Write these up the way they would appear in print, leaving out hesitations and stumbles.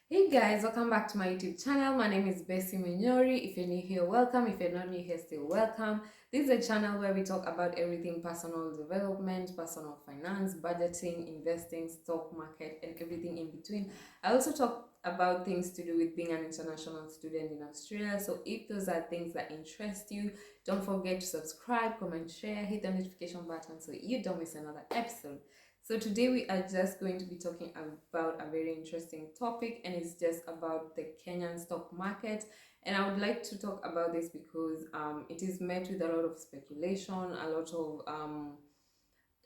Hey guys, welcome back to my YouTube channel. My name is Bessie. If you're new here, welcome. If you're not new here, still welcome. This is a channel where we talk about everything personal development, personal finance, budgeting, investing, stock market, and everything in between. I also talk about things to do with being an international student in Australia. So if those are things that interest you, don't forget to subscribe, comment, share, hit the notification button so you don't miss another episode. So today we are just going to be talking about a very interesting topic, and it's just about the Kenyan stock market. And I would like to talk about this because it is met with a lot of speculation, a lot of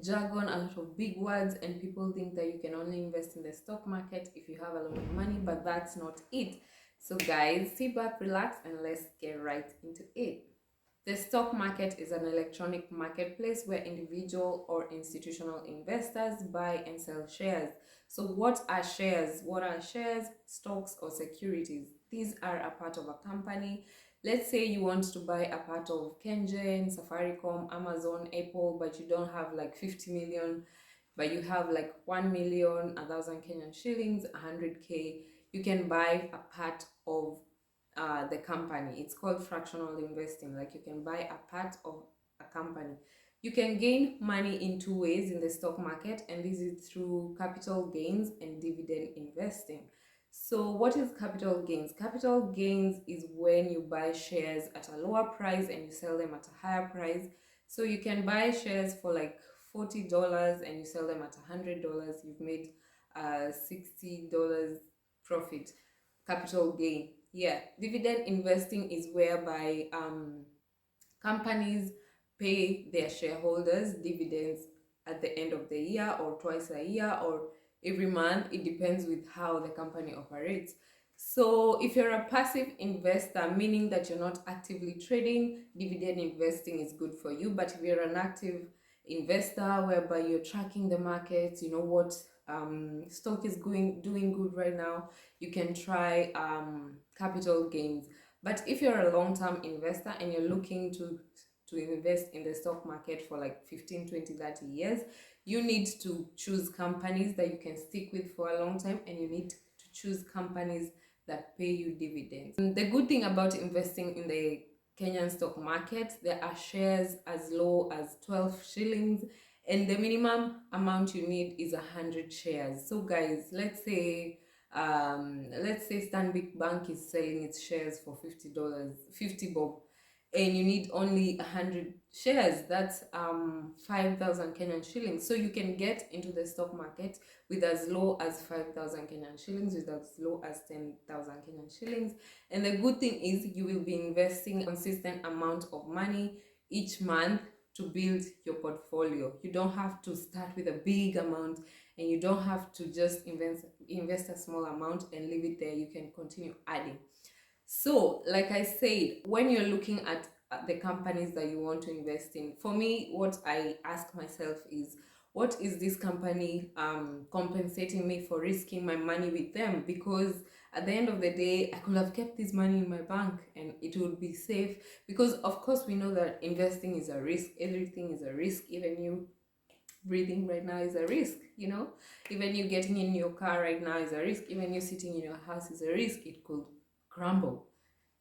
jargon, a lot of big words, and people think that you can only invest in the stock market if you have a lot of money, but that's not it. So guys, sit back, relax, and let's get right into it. The stock market is an electronic marketplace where individual or institutional investors buy and sell shares. So what are shares? What are shares, stocks, or securities? These are a part of a company. Let's say you want to buy a part of KENYAN, Safaricom, Amazon, Apple, but you don't have like 50 million, but you have like 1 million, 1,000 Kenyan shillings, 100K. You can buy a part of the company. It's called fractional investing. Like you can buy a part of a company. You can gain money in two ways in the stock market, and this is through capital gains and dividend investing. So what is capital gains? Capital gains is when you buy shares at a lower price and you sell them at a higher price. So you can buy shares for like $40 and you sell them at $100. You've made $60 profit, capital gain. Yeah, dividend investing is whereby companies pay their shareholders dividends at the end of the year or twice a year or every month. It depends with how the company operates. So if you're a passive investor, meaning that you're not actively trading, dividend investing is good for you. But if you're an active investor whereby you're tracking the markets, you know what stock is doing good right now, you can try capital gains. But if you're a long-term investor and you're looking to invest in the stock market for like 15, 20, 30 years, you need to choose companies that you can stick with for a long time, and you need to choose companies that pay you dividends. And the good thing about investing in the Kenyan stock market, there are shares as low as 12 shillings, and the minimum amount you need is 100 shares. So guys, let's say Stanbic Bank is selling its shares for $50, 50 bob, and you need only 100 shares. That's 5,000 Kenyan shillings. So you can get into the stock market with as low as 5,000 Kenyan shillings, with as low as 10,000 Kenyan shillings. And the good thing is you will be investing a consistent amount of money each month to build your portfolio. You don't have to start with a big amount, and you don't have to just invest a small amount and leave it there. You can continue adding. So like I said, when you're looking at the companies that you want to invest in, for me, what I ask myself is, what is this company compensating me for risking my money with them? Because at the end of the day, I could have kept this money in my bank and it would be safe. Because of course we know that investing is a risk. Everything is a risk. Even you breathing right now is a risk, even you getting in your car right now is a risk. Even you sitting in your house is a risk. It could crumble.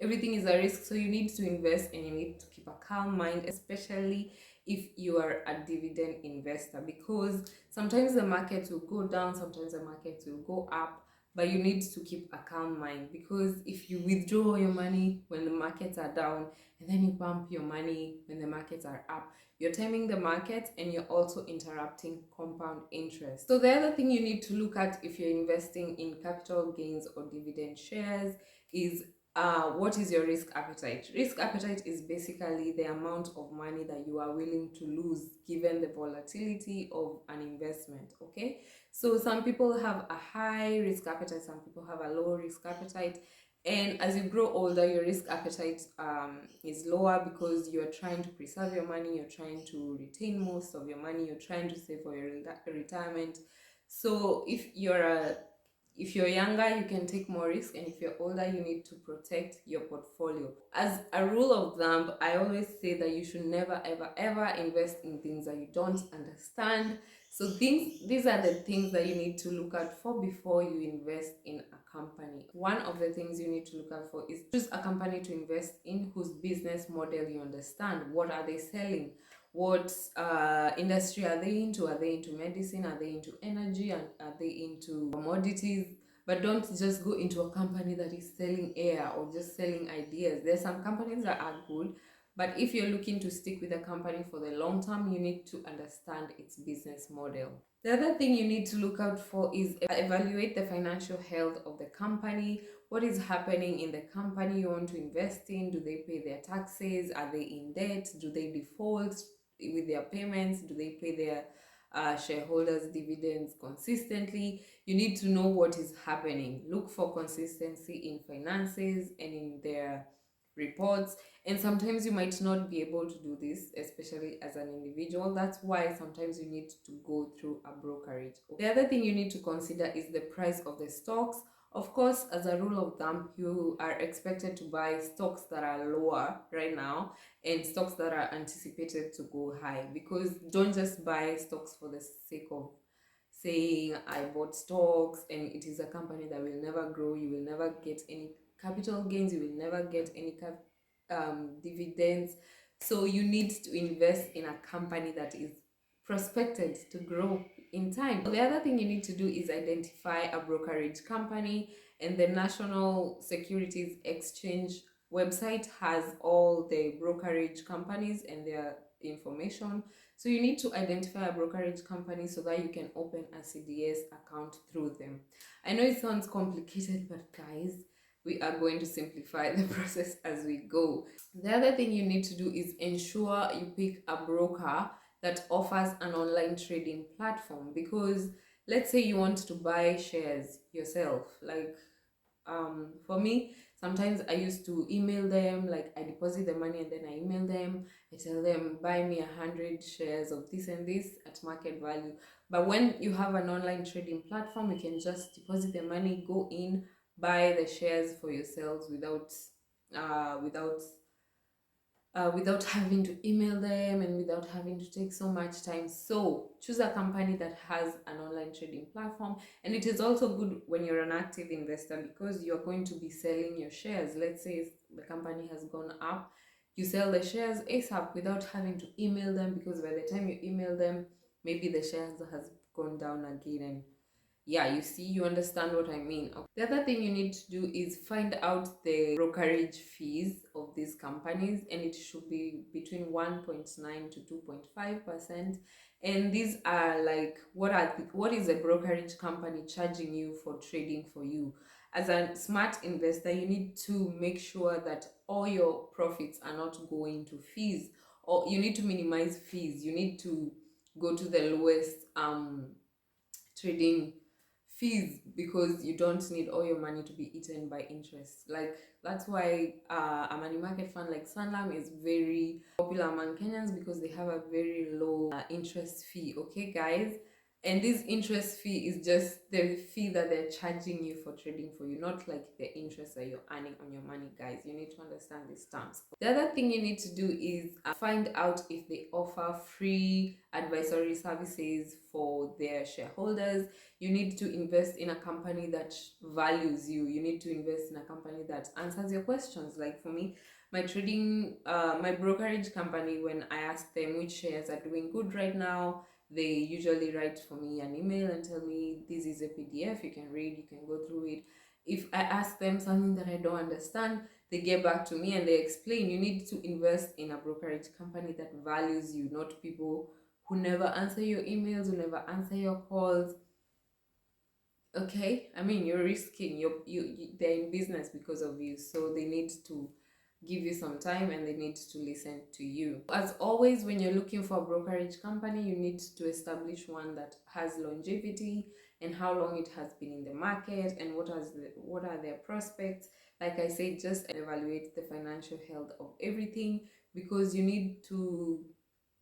Everything is a risk. So you need to invest and you need to keep a calm mind, especially if you are a dividend investor, because sometimes the market will go down, sometimes the market will go up, but you need to keep a calm mind. Because if you withdraw your money when the markets are down and then you pump your money when the markets are up, you're timing the market and you're also interrupting compound interest. So the other thing you need to look at if you're investing in capital gains or dividend shares is what is your risk appetite? Risk appetite is basically the amount of money that you are willing to lose given the volatility of an investment. Okay, so some people have a high risk appetite, some people have a low risk appetite, and as you grow older, your risk appetite is lower because you're trying to preserve your money, you're trying to retain most of your money, you're trying to save for your retirement. So if you're younger, you can take more risk, and if you're older, you need to protect your portfolio. As a rule of thumb, I always say that you should never ever invest in things that you don't understand. So these are the things that you need to look out for before you invest in a company. One of the things you need to look out for is choose a company to invest in whose business model you understand. What are they selling? What industry are they into? Are they into medicine? Are they into energy? And are they into commodities? But don't just go into a company that is selling air or just selling ideas. There's some companies that are good, but if you're looking to stick with a company for the long term, you need to understand its business model. The other thing you need to look out for is evaluate the financial health of the company. What is happening in the company you want to invest in? Do they pay their taxes? Are they in debt? Do they default with their payments? Do they pay their shareholders dividends consistently? You need to know what is happening. Look for consistency in finances and in their reports. And sometimes you might not be able to do this, especially as an individual. That's why sometimes you need to go through a brokerage. The other thing you need to consider is the price of the stocks. Of course, as a rule of thumb, you are expected to buy stocks that are lower right now and stocks that are anticipated to go high, because don't just buy stocks for the sake of saying I bought stocks and it is a company that will never grow. You will never get any capital gains, you will never get any dividends. So you need to invest in a company that is prospected to grow in time. The other thing you need to do is identify a brokerage company, and the National Securities Exchange website has all the brokerage companies and their information. So you need to identify a brokerage company so that you can open a CDS account through them. I know it sounds complicated, but guys, we are going to simplify the process as we go. The other thing you need to do is ensure you pick a broker that offers an online trading platform, because let's say you want to buy shares yourself. Like for me, sometimes I used to email them, like I deposit the money and then I email them. I tell them, buy me 100 shares of this and this at market value. But when you have an online trading platform, you can just deposit the money, go in, buy the shares for yourselves without having to email them and without having to take so much time. So choose a company that has an online trading platform. And it is also good when you're an active investor, because you're going to be selling your shares. Let's say the company has gone up, you sell the shares ASAP without having to email them, because by the time you email them, maybe the shares has gone down again. And yeah, you understand what I mean. Okay. The other thing you need to do is find out the brokerage fees of these companies, and it should be between 1.9 to 2.5%. And these are like, what is a brokerage company charging you for trading for you? As a smart investor, you need to make sure that all your profits are not going to fees, or you need to minimize fees. You need to go to the lowest trading fees, because you don't need all your money to be eaten by interest. Like that's why a money market fund like Sanlam is very popular among Kenyans, because they have a very low interest fee. Okay guys, and this interest fee is just the fee that they're charging you for trading for you, not like the interest that you're earning on your money. Guys, you need to understand these terms. The other thing you need to do is find out if they offer free advisory services for their shareholders. You need to invest in a company that values you. You need to invest in a company that answers your questions. Like for me, my brokerage company, when I ask them which shares are doing good right now, they usually write for me an email and tell me, this is a PDF, you can read, you can go through it. If I ask them something that I don't understand, they get back to me and they explain. You need to invest in a brokerage company that values you, not people who never answer your emails, who never answer your calls. Okay, I mean, you're risking, they're in business because of you, so they need to give you some time and they need to listen to you. As always, when you're looking for a brokerage company, you need to establish one that has longevity and how long it has been in the market and what are their prospects. Like I said, just evaluate the financial health of everything, because you need to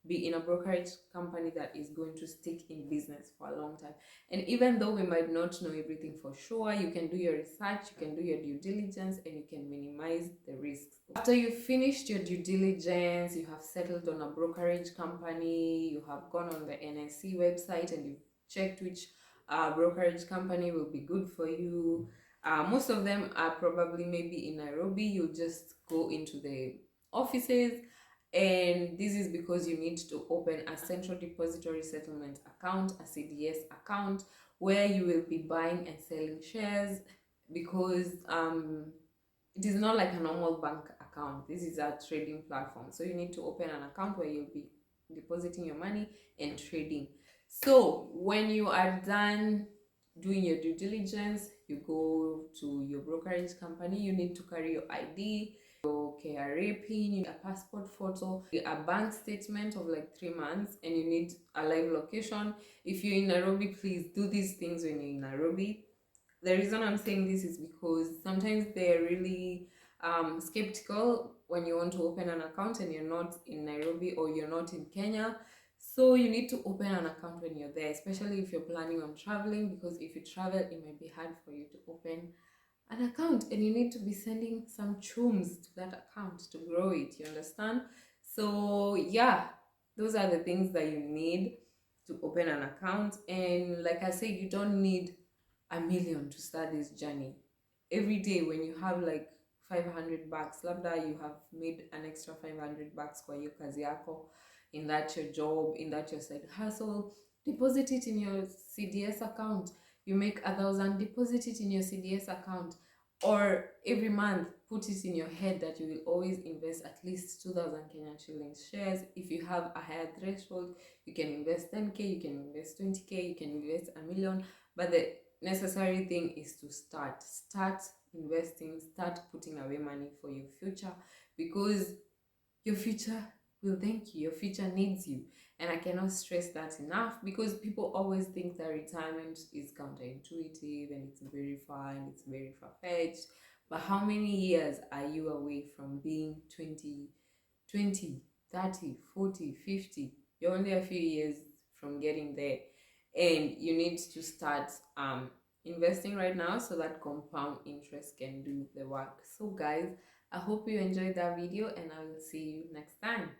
be in a brokerage company that is going to stick in business for a long time. And even though we might not know everything for sure, you can do your research, you can do your due diligence, and you can minimize the risks. After you've finished your due diligence, you have settled on a brokerage company, you have gone on the NSE website and you've checked which brokerage company will be good for you. Most of them are probably maybe in Nairobi. You just go into the offices, and this is because you need to open a central depository settlement account, a CDS account, where you will be buying and selling shares, because it is not like a normal bank account. This is a trading platform, so you need to open an account where you'll be depositing your money and trading. So when you are done doing your due diligence, you go to your brokerage company. You need to carry your ID, your KRA pin, you need a passport photo, a bank statement of like 3 months, and you need a live location. If you're in Nairobi, please do these things when you're in Nairobi. The reason I'm saying this is because sometimes they're really skeptical when you want to open an account and you're not in Nairobi or you're not in Kenya. So you need to open an account when you're there, especially if you're planning on traveling, because if you travel, it might be hard for you to open an account, and you need to be sending some chums to that account to grow it, you understand? So yeah, those are the things that you need to open an account. And like I said, you don't need a million to start this journey. Every day when you have like 500 bucks, labda you have made an extra 500 bucks kwa hiyo kazi yako, in that your job, in that your side hustle, deposit it in your CDS account. You make 1,000, deposit it in your CDS account. Or every month, put it in your head that you will always invest at least 2,000 Kenyan shillings shares. If you have a higher threshold, you can invest 10k, you can invest 20k, you can invest a million. But the necessary thing is to start investing, start putting away money for your future, because your future will thank you, your future needs you. And I cannot stress that enough, because people always think that retirement is counterintuitive and it's very fun, it's very far-fetched. But how many years are you away from being 20, 30, 40, 50? You're only a few years from getting there, and you need to start investing right now so that compound interest can do the work. So guys, I hope you enjoyed that video, and I will see you next time.